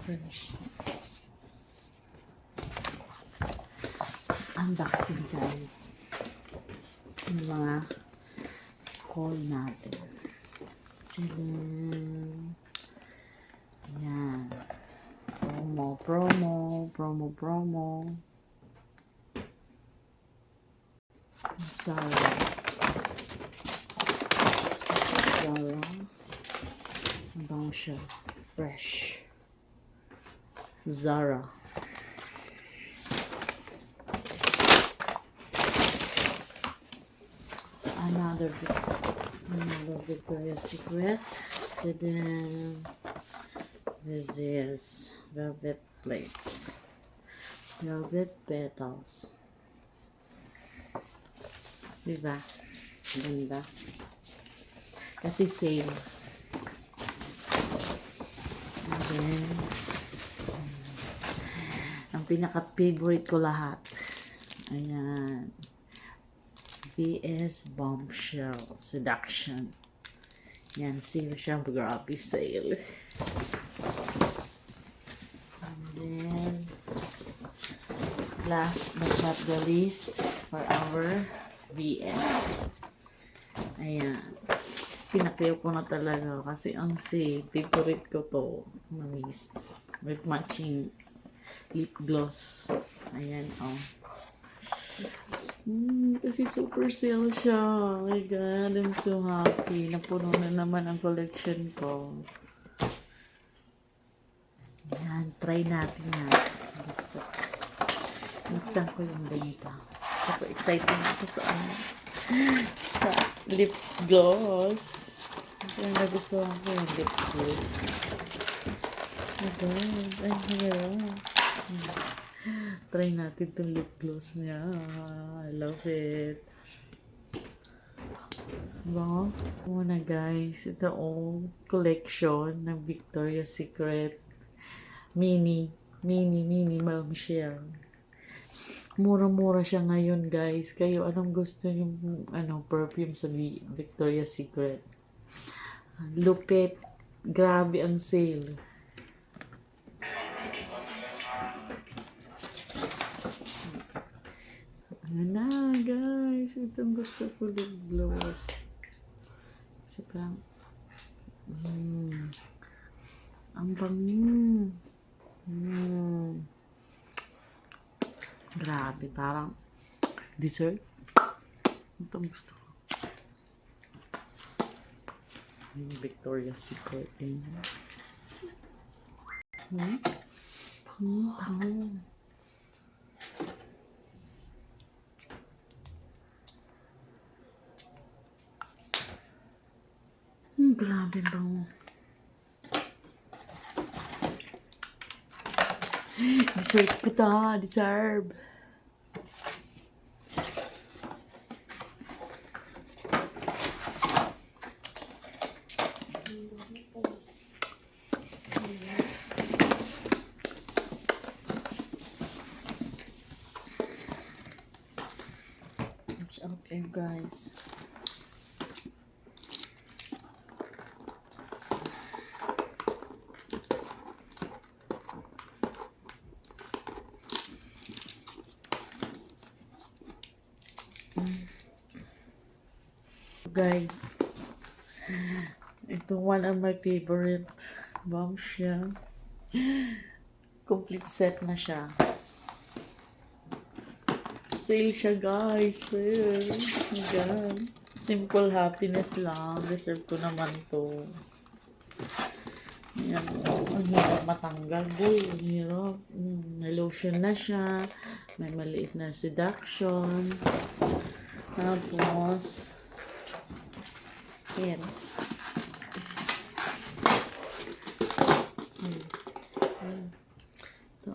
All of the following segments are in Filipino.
First, unboxing tayo ng mga haul natin. Tadaan! Yan. Promo. Zara. Ang siya. Fresh. Zara. Another Victoria's Secret. Tadaan! This is velvet plates. Velvet petals. Diba? Ganda. Kasi sale. And then, ang pinaka-favorite ko lahat. Ayan. VS Bombshell Seduction. Yan, sale siya. Grabe sale. And then, last but not the least, for our VS. Ayan. Pinakuyaw ko na talaga kasi ang favorite ko to na mist with matching lip gloss. Ayan, oh. Kasi super sale siya. Oh my God, I'm so happy. Napuno na naman ang collection ko. Ayan, try natin yan. Gusto. Nuksan ko yung benta. Gusto ko, excited ako sa lip gloss. Ang nagustuhan ko yung lip gloss. Oh God, ang hirap. Try natin itong lip gloss niya. I love it. Bango. Muna guys, ito ang collection ng Victoria's Secret Mini Michelle. Mura-mura siya ngayon, guys. Kayo, anong gusto niyo perfume sa Victoria's Secret? Lupit. Grabe ang sale. Ano na, guys? Itong gusto ko lip gloss. Kasi parang, ang bango. Grabe, parang dessert. Ito ang gusto ko. Victoria's Secret. Grabe bango. Dessert ko ta. Deserve. It's okay, guys. Guys, ito one of my favorite bombshell. Complete set na siya. Sale siya, guys. Ayan. Simple happiness lang. Deserve ko naman to. Ayan. Ang hirap matanggal. Boy, ang hirap. May lotion na siya. May maliit na seduction. Tapos, ayan. Ito.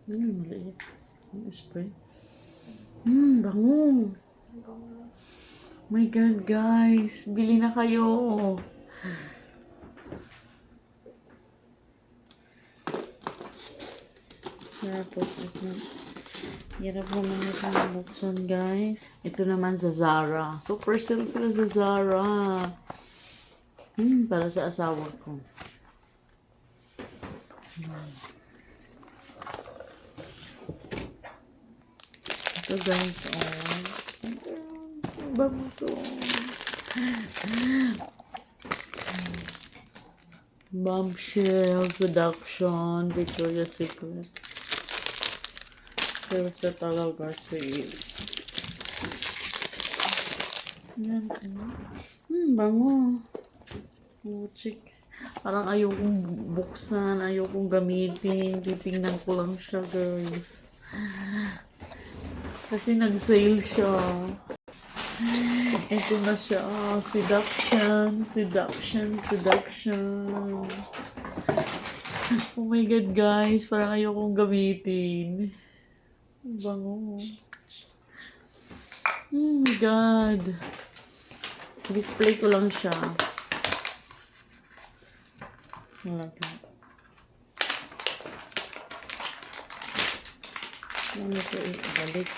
Maliit. Spray. Bango. My God, guys. Bili na kayo. Tapos, hirap naman itong buksan, guys. Ito naman sa Zara. Super sale sila sa Zara. Para sa asawa ko. Ito guys, oh. Ang bango to. Bombshell Seduction, Victoria's Secret. Seryoso talaga sale. Yan, ano? Bango. Puchik. Parang ayokong buksan, ayokong gamitin. Titingnan ko lang siya, guys. Kasi nag-sale siya. Ito na siya. Seduction, seduction, seduction. Oh my God, guys. Parang ayokong gamitin. Bango. Oh my God. Display ko lang siya. Malaki. Ano ito ibalik?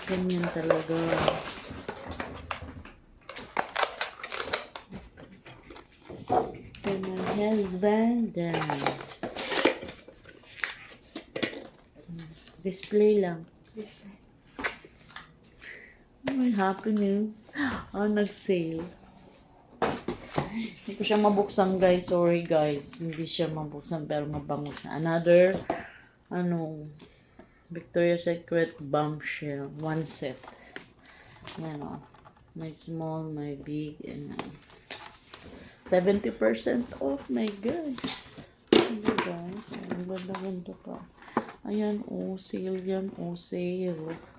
Ganyan talaga. And my husband display lang. Display. My happiness. Oh, nag-sale. Hindi ko siya mabuksan, guys. Sorry, guys. Hindi siya mabuksan, pero mabango siya. Another, Victoria's Secret Bombshell. One set. Yan, o. My small, my big, and 70% off. My God. Hindi, guys. Ang ganda-ganda pa. Ayan, oh, sale yan. Oh, sale.